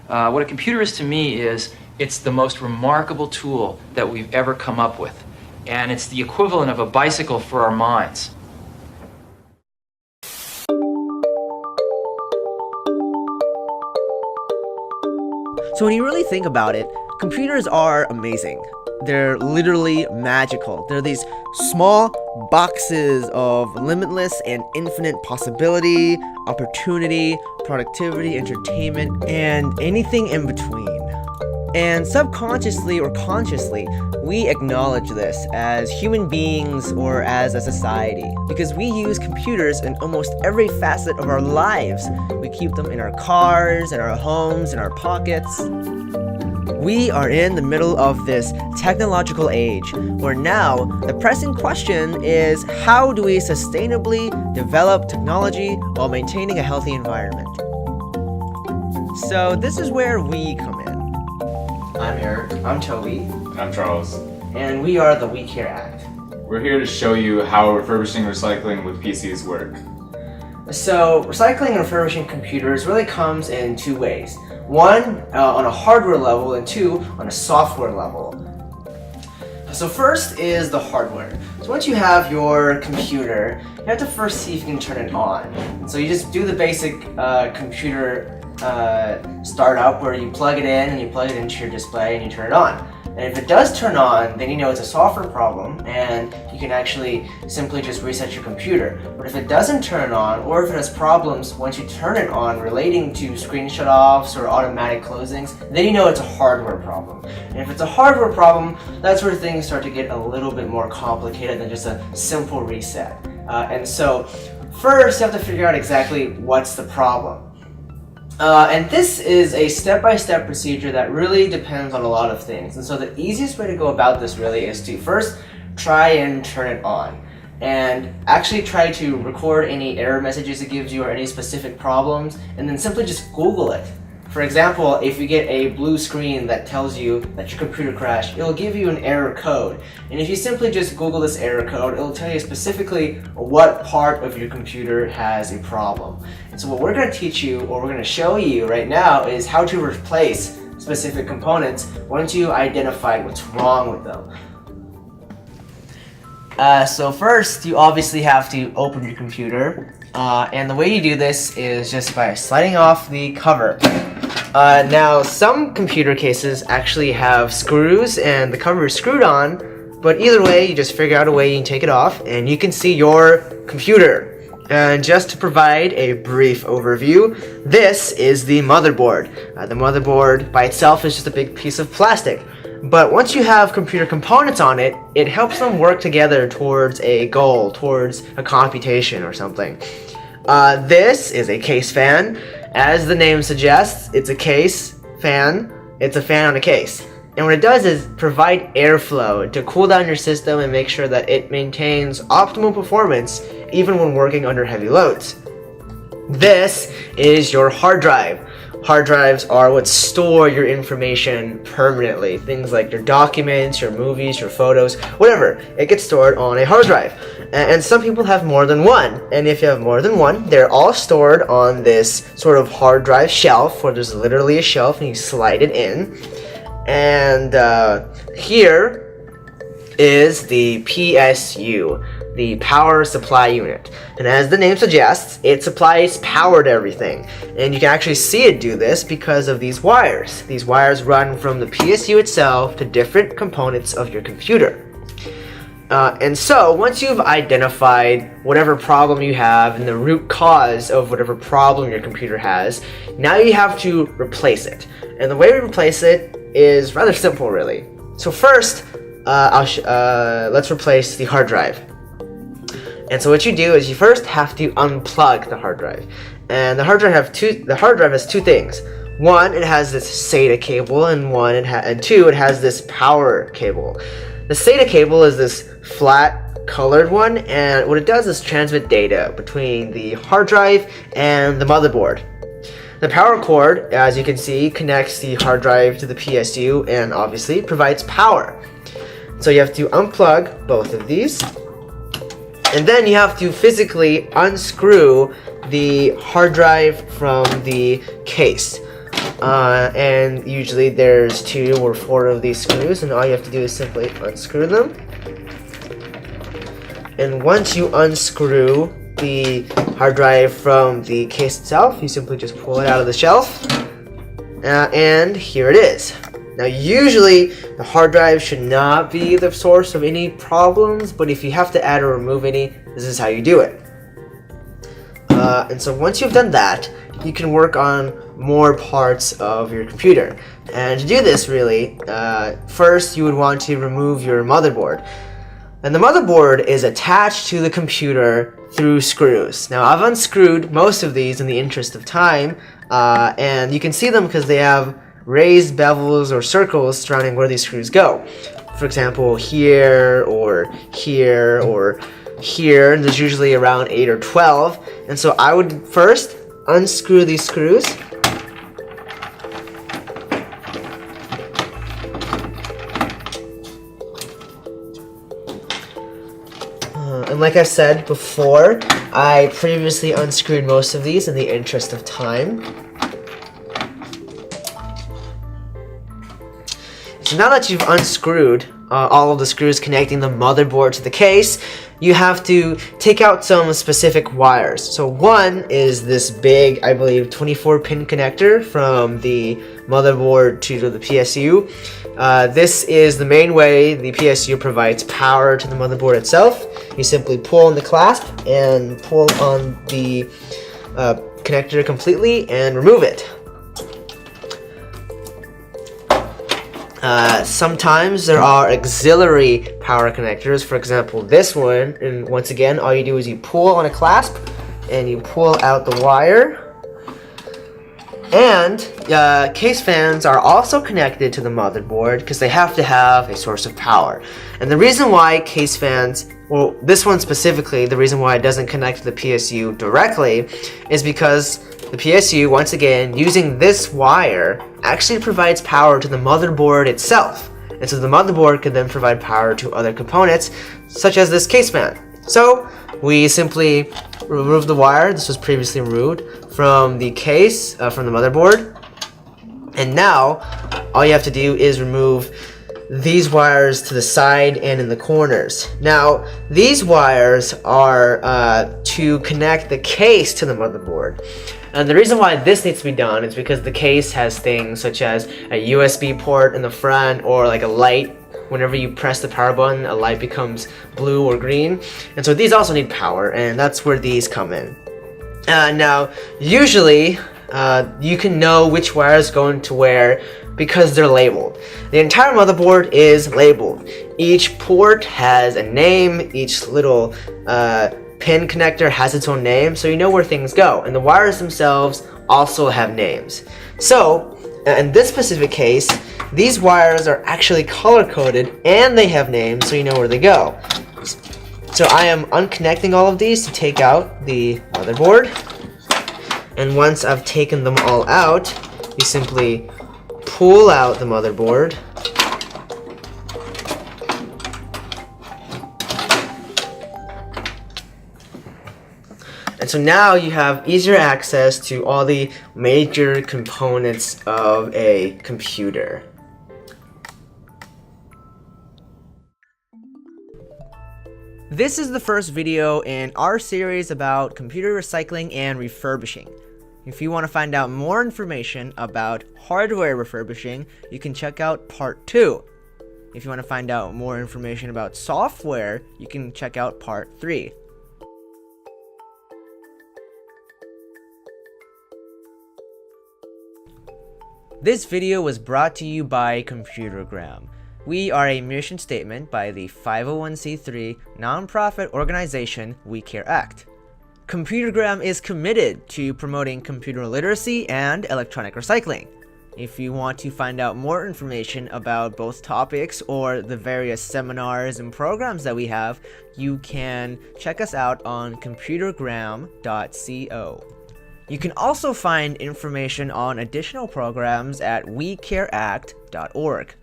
What a computer is to me is it's the most remarkable tool that we've ever come up with. And it's the equivalent of a bicycle for our minds. So when you really think about it, computers are amazing. They're literally magical. They're these small boxes of limitless and infinite possibility, opportunity, productivity, entertainment, and anything in between. And subconsciously or consciously, we acknowledge this as human beings or as a society because we use computers in almost every facet of our lives. We keep them in our cars, in our homes, in our pockets. We are in the middle of this technological age where now the pressing question is, how do we sustainably develop technology while maintaining a healthy environment? So this is where we come in. I'm Eric. I'm Toby. I'm Charles. And we are the We Care Act. We're here to show you how refurbishing recycling with PCs work. So recycling and refurbishing computers really comes in two ways. One, on a hardware level, and two, on a software level. So first is the hardware. So once you have your computer, you have to first see if you can turn it on. So you just do the basic computer startup where you plug it in and you plug it into your display and you turn it on. And if it does turn on, then you know it's a software problem and you can actually simply just reset your computer. But if it doesn't turn on, or if it has problems once you turn it on relating to screen shut-offs or automatic closings, then you know it's a hardware problem. And if it's a hardware problem, that's where things start to get a little bit more complicated than just a simple reset. And so first you have to figure out exactly what's the problem. And this is a step-by-step procedure that really depends on a lot of things. And so the easiest way to go about this really is to first try and turn it on. And actually try to record any error messages it gives you or any specific problems, and then simply just Google it. For example, if you get a blue screen that tells you that your computer crashed, it'll give you an error code. And if you simply just Google this error code, it'll tell you specifically what part of your computer has a problem. And so what we're going to teach you, or we're going to show you right now, is how to replace specific components once you identify what's wrong with them. So first, you obviously have to open your computer. And the way you do this is just by sliding off the cover. Now, some computer cases actually have screws and the cover is screwed on, but either way, you just figure out a way you can take it off and you can see your computer. And just to provide a brief overview, this is the motherboard. The motherboard by itself is just a big piece of plastic. But once you have computer components on it, it helps them work together towards a goal, towards a computation or something. This is a case fan. As the name suggests, it's a case fan. It's a fan on a case. And what it does is provide airflow to cool down your system and make sure that it maintains optimal performance even when working under heavy loads. This is your hard drive. Hard drives are what store your information permanently. Things like your documents, your movies, your photos, whatever. It gets stored on a hard drive. And some people have more than one. And if you have more than one, they're all stored on this sort of hard drive shelf where there's literally a shelf and you slide it in. And here is the PSU, the power supply unit. And as the name suggests, it supplies power to everything. And you can actually see it do this because of these wires. These wires run from the PSU itself to different components of your computer. And so, once you've identified whatever problem you have and the root cause of whatever problem your computer has, now you have to replace it. And the way we replace it is rather simple, really. So first, let's replace the hard drive. And so what you do is you first have to unplug the hard drive. And the hard drive has two things. One, it has this SATA cable, and two, it has this power cable. The SATA cable is this flat colored one, and what it does is transmit data between the hard drive and the motherboard. The power cord, as you can see, connects the hard drive to the PSU and obviously provides power. So you have to unplug both of these, and then you have to physically unscrew the hard drive from the case. and usually there's 2 or 4 of these screws, and all you have to do is simply unscrew them. And once you unscrew the hard drive from the case itself, you simply just pull it out of the shelf, and here it is. Now usually the hard drive should not be the source of any problems, but if you have to add or remove any, this is how you do it. And so once you've done that, you can work on more parts of your computer. And to do this really, first you would want to remove your motherboard. And the motherboard is attached to the computer through screws. Now I've unscrewed most of these in the interest of time, and you can see them because they have raised bevels or circles surrounding where these screws go. For example, here, or here, or here, and there's usually around 8 or 12. And so I would first unscrew these screws. And like I said before, I previously unscrewed most of these in the interest of time. So now that you've unscrewed all of the screws connecting the motherboard to the case, you have to take out some specific wires. So one is this big, I believe, 24-pin connector from the motherboard to the PSU. This is the main way the PSU provides power to the motherboard itself. You simply pull on the clasp and pull on the connector completely and remove it. Sometimes there are auxiliary power connectors, for example this one, and once again all you do is you pull on a clasp and you pull out the wire. And case fans are also connected to the motherboard because they have to have a source of power. And the reason why case fans, well, this one specifically, the reason why it doesn't connect to the PSU directly is because the PSU, once again, using this wire, actually provides power to the motherboard itself. And so the motherboard can then provide power to other components, such as this case fan. So we simply remove the wire, this was previously removed, from the case, from the motherboard. And now, all you have to do is remove these wires to the side and in the corners. Now, these wires are to connect the case to the motherboard. And the reason why this needs to be done is because the case has things such as a USB port in the front, or like a light. Whenever you press the power button, a light becomes blue or green. And so these also need power, and that's where these come in. Now, usually, you can know which wires go into where because they're labeled. The entire motherboard is labeled. Each port has a name, each little pin connector has its own name, so you know where things go. And the wires themselves also have names. So, in this specific case, these wires are actually color-coded and they have names, so you know where they go. So I am unconnecting all of these to take out the motherboard. And once I've taken them all out, you simply pull out the motherboard. And so now you have easier access to all the major components of a computer. This is the first video in our series about computer recycling and refurbishing. If you want to find out more information about hardware refurbishing, you can check out part 2. If you want to find out more information about software, you can check out part 3. This video was brought to you by Computergram. We are a mission statement by the 501c3 nonprofit organization We Care Act. Computergram is committed to promoting computer literacy and electronic recycling. If you want to find out more information about both topics or the various seminars and programs that we have, you can check us out on computergram.co. You can also find information on additional programs at wecareact.org.